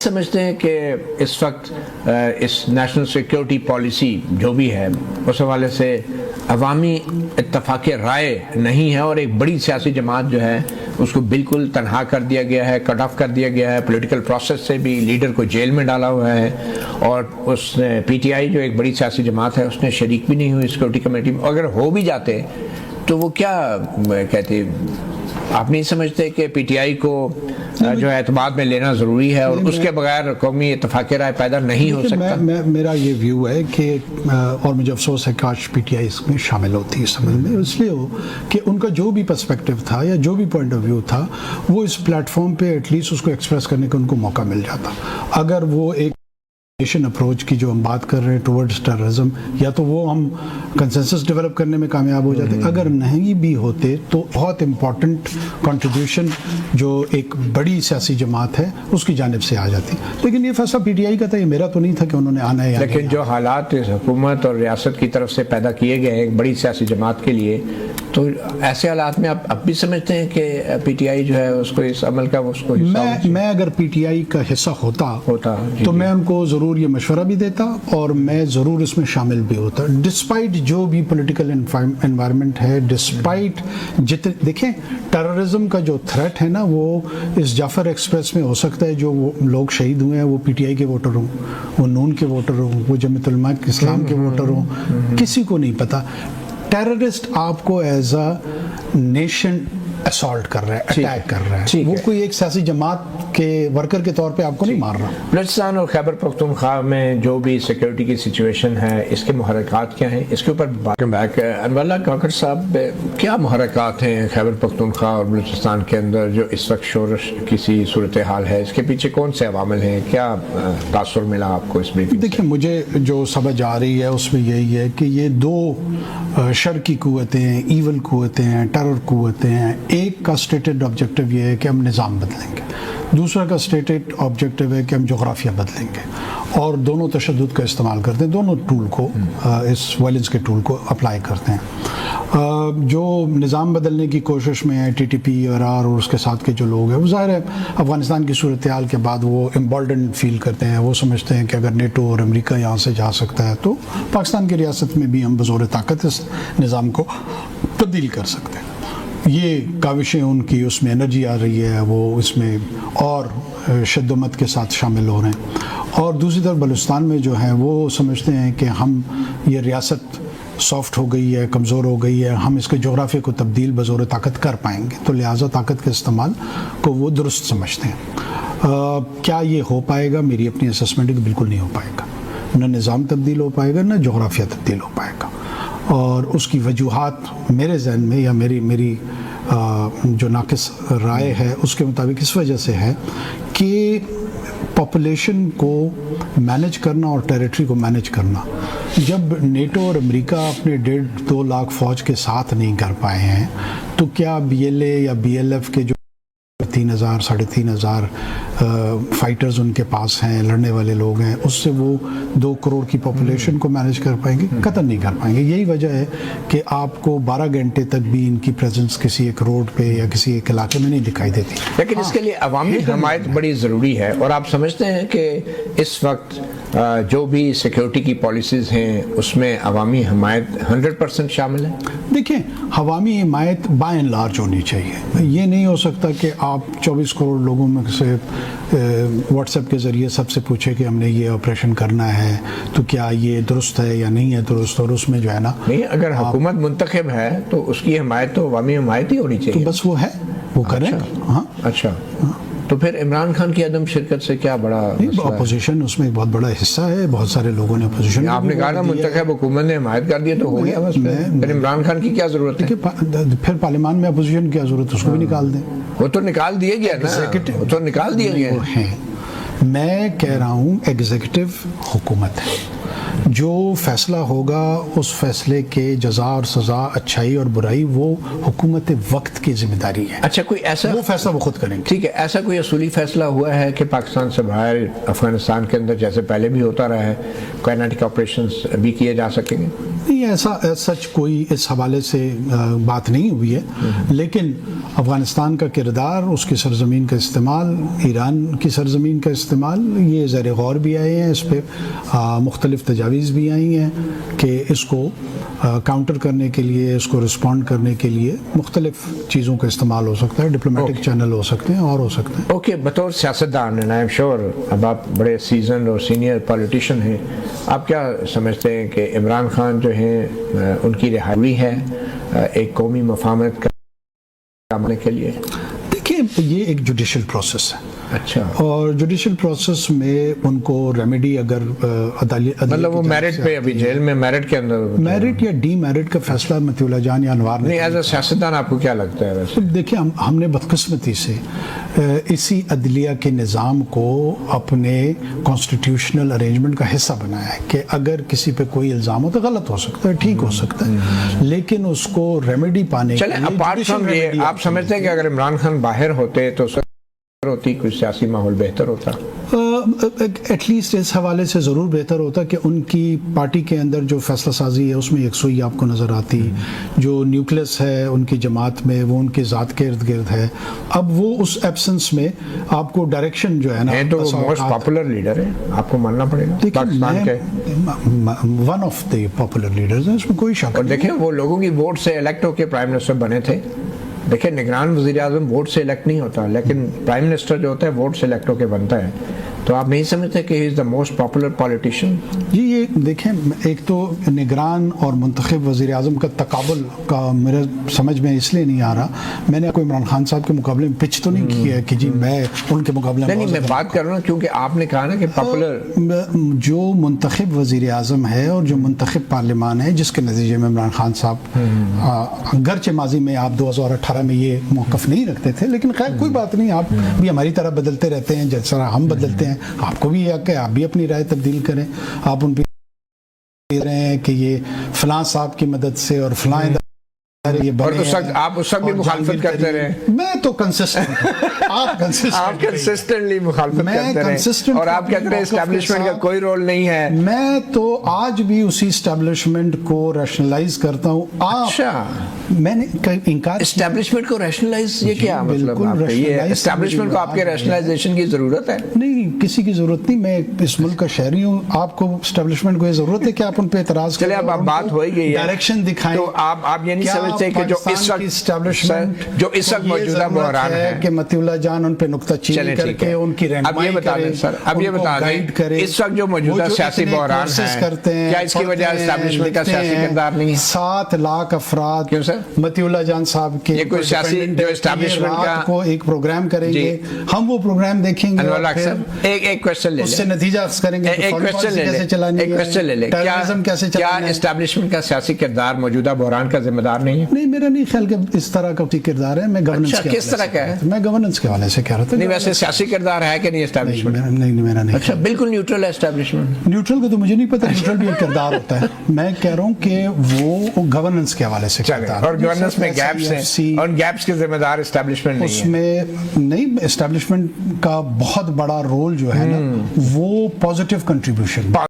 سمجھتے ہیں کہ اس وقت اس نیشنل سیکیورٹی پالیسی جو بھی ہے اس حوالے سے عوامی اتفاق رائے نہیں ہے اور ایک بڑی سیاسی جماعت جو ہے اس کو بالکل تنہا کر دیا گیا ہے، کٹ آف کر دیا گیا ہے، پولیٹیکل پروسیس سے بھی لیڈر کو جیل میں ڈالا ہوا ہے، اور اس پی ٹی آئی جو ایک بڑی سیاسی جماعت ہے اس نے شریک بھی نہیں ہوئی سیکیورٹی کمیٹی میں. اگر ہو بھی جاتے تو وہ کیا کہتے، آپ نہیں سمجھتے کہ پی ٹی آئی کو جو ہے اعتماد میں لینا ضروری ہے اور اس کے بغیر قومی اتفاق رائے پیدا نہیں ہو سکتا؟ میرا یہ ویو ہے کہ اور مجھے افسوس ہے کاش پی ٹی آئی اس میں شامل ہوتی اس عمل میں، اس لیے ہو کہ ان کا جو بھی پرسپیکٹو تھا یا جو بھی پوائنٹ آف ویو تھا وہ اس پلیٹ فارم پہ ایٹ لیسٹ اس کو ایکسپریس کرنے کا ان کو موقع مل جاتا. اگر وہ ایک اپروچ کی جو ہم بات کر رہے ہیں ٹورڈز ٹیررزم، یا تو وہ ہم کنسنسس ڈیولپ کرنے میں کامیاب ہو جاتے، اگر نہیں بھی ہوتے تو بہت امپورٹنٹ کنٹریبیوشن جو ایک بڑی سیاسی جماعت ہے اس کی جانب سے آ جاتی. لیکن یہ فیصلہ پی ٹی آئی کا تھا، یہ میرا تو نہیں تھا کہ انہوں نے آنا ہے. لیکن جو حالات حکومت اور ریاست کی طرف سے پیدا کیے گئے ہیں ایک بڑی سیاسی جماعت کے لیے، تو ایسے حالات میں آپ اب بھی سمجھتے ہیں کہ پی ٹی آئی جو ہے اس کو اس عمل کا اس کو میں اگر پی ٹی آئی کا حصہ ہوتا تو میں ان کو ضرور یہ مشورہ بھی دیتا اور میں ضرور اس میں شامل بھی ہوتا، ڈسپائٹ جو بھی پولیٹیکل انوائرمنٹ ہے، ڈسپائٹ دیکھیں ٹیررزم کا جو تھریٹ ہے نا وہ اس جعفر ایکسپریس میں ہو سکتا ہے جو لوگ شہید ہوئے ہیں وہ پی ٹی آئی کے ووٹر ہوں، وہ نون کے ووٹر ہوں، وہ جمعیت علماء اسلام کے ووٹر ہوں، کسی کو نہیں پتا. ٹیررسٹ آپ کو ایز اے نیشن اسالٹ کر رہا ہے، اٹیک کر رہا ہے، وہ کوئی ایک سیاسی جماعت کے ورکر کے طور پہ آپ کو نہیں مار رہا. بلوچستان اور خیبر پختونخوا میں جو بھی سیکیورٹی کی سچویشن ہے اس کے محرکات کیا ہیں، اس کے اوپر بیک انور اللہ کاکڑ صاحب، کیا محرکات ہیں خیبر پختونخوا اور بلوچستان کے اندر جو اس وقت شورش کسی صورتحال ہے، اس کے پیچھے کون سے عوامل ہیں، کیا تاثر ملا آپ کو اس میں؟ دیکھیں مجھے جو سمجھ آ رہی ہے اس میں یہی ہے کہ یہ دو شر کی قوتیں ہیں، ایول قوتیں ہیں، ٹیرر قوتیں ہیں. ایک کا اسٹیٹڈ آبجیکٹو یہ ہے کہ ہم نظام بدلیں گے، دوسرا کا اسٹیٹڈ آبجیکٹو ہے کہ ہم جغرافیہ بدلیں گے، اور دونوں تشدد کا استعمال کرتے ہیں، دونوں ٹول کو اس وائلنس کے ٹول کو اپلائی کرتے ہیں. جو نظام بدلنے کی کوشش میں ہے ٹی ٹی پی اور اس کے ساتھ کے جو لوگ ہیں، وہ ظاہر ہے افغانستان کی صورتحال کے بعد وہ امبالڈن فیل کرتے ہیں، وہ سمجھتے ہیں کہ اگر نیٹو اور امریکہ یہاں سے جا سکتا ہے تو پاکستان کی ریاست میں بھی ہم بزور طاقت اس نظام کو تبدیل کر سکتے ہیں. یہ کاوشیں ان کی، اس میں انرجی آ رہی ہے، وہ اس میں اور شدت کے ساتھ شامل ہو رہے ہیں. اور دوسری طرف بلوچستان میں جو ہیں وہ سمجھتے ہیں کہ ہم یہ ریاست سافٹ ہو گئی ہے، کمزور ہو گئی ہے، ہم اس کے جغرافیہ کو تبدیل بزور طاقت کر پائیں گے، تو لہٰذا طاقت کے استعمال کو وہ درست سمجھتے ہیں. کیا یہ ہو پائے گا؟ میری اپنی اسسمنٹ ہے کہ بالکل نہیں ہو پائے گا. نہ نظام تبدیل ہو پائے گا، نہ جغرافیہ تبدیل ہو پائے گا. اور اس کی وجوہات میرے ذہن میں یا میری جو ناقص رائے ہے اس کے مطابق اس وجہ سے ہے کہ پاپولیشن کو مینج کرنا اور ٹیریٹری کو مینج کرنا، جب نیٹو اور امریکہ اپنے 1.5-2 لاکھ فوج کے ساتھ نہیں کر پائے ہیں تو کیا بی ایل اے یا بی ایل ایف کے جو 3,000 3,500 فائٹرز ان کے پاس ہیں، لڑنے والے لوگ ہیں، اس سے وہ 2 کروڑ کی پاپولیشن کو مینج کر پائیں گے؟ قطعاً نہیں کر پائیں گے. یہی وجہ ہے کہ آپ کو 12 گھنٹے تک بھی ان کی پریزنس کسی ایک روڈ پہ یا کسی ایک علاقے میں نہیں دکھائی دیتی. لیکن اس کے لیے عوامی حمایت بڑی ضروری ہے، اور آپ سمجھتے ہیں کہ اس وقت جو بھی سیکیورٹی کی پالیسیز ہیں اس میں عوامی حمایت 100% شامل ہے؟ دیکھیں عوامی حمایت بائی اینڈ لارج ہونی چاہیے. یہ نہیں ہو سکتا کہ آپ 24 کروڑ لوگوں میں سے واٹس ایپ کے ذریعے سب سے پوچھے کہ ہم نے یہ آپریشن کرنا ہے تو کیا یہ درست ہے یا نہیں ہے درست، اور اس میں جو ہے نا نہیں، اگر حکومت منتخب ہے تو اس کی حمایت تو عوامی حمایت ہی ہونی چاہیے. تو بس وہ ہے، وہ کریں. ہاں اچھا، تو پھر عمران خان کی عدم شرکت سے کیا بڑا اپوزیشن اس میں ایک بہت بڑا حصہ ہے، بہت سارے لوگوں نے اپوزیشن. آپ نے کہا نا منتخب حکومت نے حمایت کر دی تو ہو گیا، بس پھر عمران خان کی کیا ضرورت ہے؟ پھر پارلیمان میں اپوزیشن کی ضرورت، اس کو بھی نکال دیں. وہ تو نکال دیے گیا نا، وہ تو نکال دیے گئے ہیں. میں کہہ رہا ہوں ایگزیکٹو حکومت ہے، جو فیصلہ ہوگا اس فیصلے کے جزا اور سزا، اچھائی اور برائی وہ حکومت وقت کی ذمہ داری ہے. اچھا کوئی ایسا وہ فیصلہ وہ خود کریں گے. ٹھیک ہے، ایسا کوئی اصولی فیصلہ ہوا ہے کہ پاکستان سے باہر افغانستان کے اندر جیسے پہلے بھی ہوتا رہا ہے کائنیٹک آپریشنز بھی کیے جا سکیں گے؟ نہیں، ایسا سچ کوئی اس حوالے سے بات نہیں ہوئی ہے، لیکن افغانستان کا کردار، اس کی سرزمین کا استعمال، ایران کی سرزمین کا استعمال، یہ زیر غور بھی آئے ہیں، اس پہ مختلف تجاویز بھی آئی ہیں کہ اس کو کاؤنٹر کرنے کے لیے، اس کو رسپونڈ کرنے کے لیے مختلف چیزوں کا استعمال ہو سکتا ہے، ڈپلومیٹک چینل ہو سکتے ہیں اور ہو سکتے ہیں. اوکے، بطور سیاستدان اینڈ آئی ایم شیور اب آپ بڑے سیزنڈ اور سینئر پولیٹیشین ہیں، آپ کیا سمجھتے ہیں کہ عمران خان جو ہیں ان کی رہائی ہے ایک قومی مفاہمت کا عمل کے لیے؟ دیکھیں، یہ ایک جوڈیشل پروسیس ہے. اچھا، اور جوڈیشل پروسیس میں ان کو ریمیڈی اگر مطلب وہ میرٹ پہ ابھی جیل میں میرٹ کے اندر میرٹ یا ڈی میرٹ کا فیصلہ مطیع اللہ جان یا انوار نے نہیں، ایز اے سیاستدان آپ کو کیا لگتا ہے ویسے؟ دیکھیں، ہم نے بدقسمتی سے اسی عدلیہ کے نظام کو اپنے کانسٹیٹیوشنل ارینجمنٹ کا حصہ بنایا ہے کہ اگر کسی پہ کوئی الزام ہو تو غلط ہو سکتا ہے، ٹھیک ہو سکتا ہے، لیکن اس کو ریمیڈی پانے کے چلیں لیے اپارٹ فرام یہ، آپ سمجھتے ہیں کہ اگر عمران خان باہر ہوتے تو ہوتی کوئی سیاسی ماحول بہتر ہوتا؟ ایٹ لیسٹ اس حوالے سے ضرور بہتر ہوتا کہ ان کی پارٹی کے اندر جو فیصلہ سازی ہے اس میں یکسوئی آپ کو نظر آتی، جو نیوکلس ہے ان کی جماعت میں وہ ان کے ذات کے ارد گرد ہے. اب وہ اس ایبسنس میں آپ کو ڈائریکشن جو ہے نا، تو وہ موسٹ پاپولر لیڈر ہے، آپ کو ماننا پڑے گا پاکستان کے، one of the popular leaders ہیں، اس میں کوئی شک اور دیکھیں وہ لوگوں کی ووٹ سے الیکٹ ہو کے پرائم منسٹر بنے تھے. دیکھیں نگران وزیر اعظم ووٹ سے الیکٹ نہیں ہوتا، لیکن پرائم منسٹر جو ہوتا ہے ووٹ سے الیکٹ ہو کے بنتا ہے. تو آپ نہیں سمجھتے کہ ہی از دا موسٹ پاپولر پالیٹیشین؟ جی، یہ دیکھیں، ایک تو نگران اور منتخب وزیر اعظم کا تقابل کا میرے سمجھ میں اس لیے نہیں آ رہا. میں نے کوئی عمران خان صاحب کے مقابلے میں پچ تو نہیں کیا ہے کہ جی میں ان کے مقابلے میں، نہیں میں بات کر رہا ہوں کیونکہ آپ نے کہا نا کہ پاپولر جو منتخب وزیر اعظم ہے اور جو منتخب پارلیمان ہے جس کے نتیجے میں عمران خان صاحب گرچہ ماضی میں آپ 2018 میں یہ موقف نہیں رکھتے تھے، لیکن خیر کوئی بات نہیں، آپ بھی ہماری طرح بدلتے رہتے ہیں جس طرح ہم بدلتے ہیں. آپ کو بھی یہ حق ہے، آپ بھی اپنی رائے تبدیل کریں. آپ ان پہ رہے ہیں کہ یہ فلاں صاحب کی مدد سے اور فلاں اور آپ اس وقت بھی مخالفت کرتے رہے. میں تو کنسسٹنٹ، آپ کنسسٹنٹلی مخالفت کرتے رہے اور آپ کہتے ہیں اسٹیبلشمنٹ کا کوئی رول نہیں ہے. میں تو آج بھی اسی اسٹیبلشمنٹ کو ریشنلائز کرتا ہوں. اچھا، میں نے انکار اسٹیبلشمنٹ کو ریشنلائز، یہ کیا مطلب؟ اسٹیبلشمنٹ کو آپ کے ریشنلائزیشن کی ضرورت ہے؟ نہیں، کسی کی ضرورت نہیں. میں اس ملک کا شہری ہوں. آپ کو اسٹیبلشمنٹ کو یہ ضرورت ہے کہ آپ ان پہ اعتراض کریں؟ چلے اب بات ہو ہی گئی ہے، ڈائریکشن دکھائیں. تو آپ یہ نہیں سمجھتے کہ جو اس وقت موجودہ بحران ہے کہ مطیع اللہ جان ان پہ نکتہ چینی کر کے ان کی رہنمائی کریں، اب یہ بتا دیں اس وقت جو موجودہ سیاسی بحران ہے کیا اس کی وجہ اسٹیبلشمنٹ کا سیاسی کردار نہیں ہے؟ 7 لاکھ افراد مطیع اللہ جان صاحب کے یہ کوئی سیاسی جو اسٹیبلشمنٹ کا کو ایک پروگرام کریں گے، ہم وہ پروگرام دیکھیں گے، ایک کوشچن لے اس سے نتیجہ کریں گے ایک کوشچن لے لیں، کیا اسٹیبلشمنٹ کا سیاسی کردار موجودہ بحران کا ذمہ دار نہیں ہے؟ نہیں، میرا نہیں خیال کہ اس طرح کا کردار ہے. میں گورننس کے کس طرح کا ہے؟ میں گورننس کے حوالے سے کہہ رہا تھا. نہیں ویسے سیاسی کردار ہے کہ نہیں اسٹیبلشمنٹ؟ نہیں، میرا نہیں. اچھا، بالکل نیوٹرل ہے اسٹیبلشمنٹ؟ نیوٹرل کا تو مجھے نہیں پتا، نیوٹرل بھی ایک کردار ہوتا ہے. میں کہہ رہا ہوں کہ وہ گورننس کے حوالے سے کردار، اور گورننس میں گیپس ہیں، اور گیپس کے ذمہ دار اسٹیبلشمنٹ نہیں ہے. اس میں نہیں، اسٹیبلشمنٹ کا بہت بڑا رول جو ہے نا وہ پازیٹیو کنٹریبیوشن